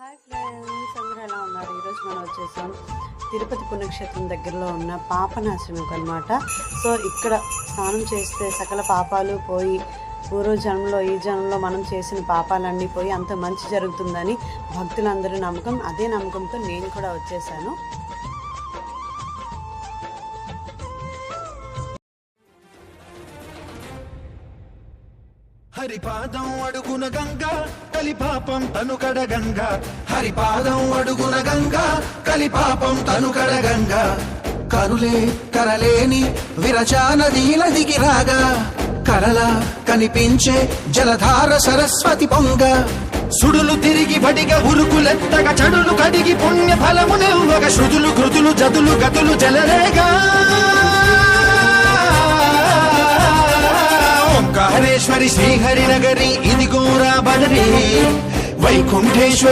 Hi friends, అందరూ ఎలా ఉన్నారు? ఈరోజు మనం వచ్చేసాం తిరుపతి పుణ్యక్షేత్రం దగ్గరలో ఉన్న పాపనాశనం అనమాట. సో ఇక్కడ స్నానం చేస్తే సకల పాపాలు పోయి పూర్వ జన్మలో ఈ జన్మలో మనం చేసిన పాపాలన్నీ పోయి అంత మంచి జరుగుతుందని భక్తులందరూ నమ్మకం. అదే నమ్మకంతో నేను కూడా వచ్చేసాను. హరిపాదం అడుగున గంగా కలిపాపం తనుకడ గంగా, హరిపాదం అడుగున గంగా కలిపాపం తనుకడ గంగా. కరులే కరలేని విరచా నదీల దిగి రాగా, కరలా కనిపించే జలధార సరస్వతి పొంగ. సుడులు తిరిగి బడిగా ఉరుకులెత్తగా, చడులు కడిగి పుణ్య ఫలము నిల్వగా, శృతులు కృతులు జదులు గతులు జలరేగా. ఓంకారేశ్వరి శ్రీహరి నగరి ఇదిగోరా బడరి వైకుంఠేశ్వరి.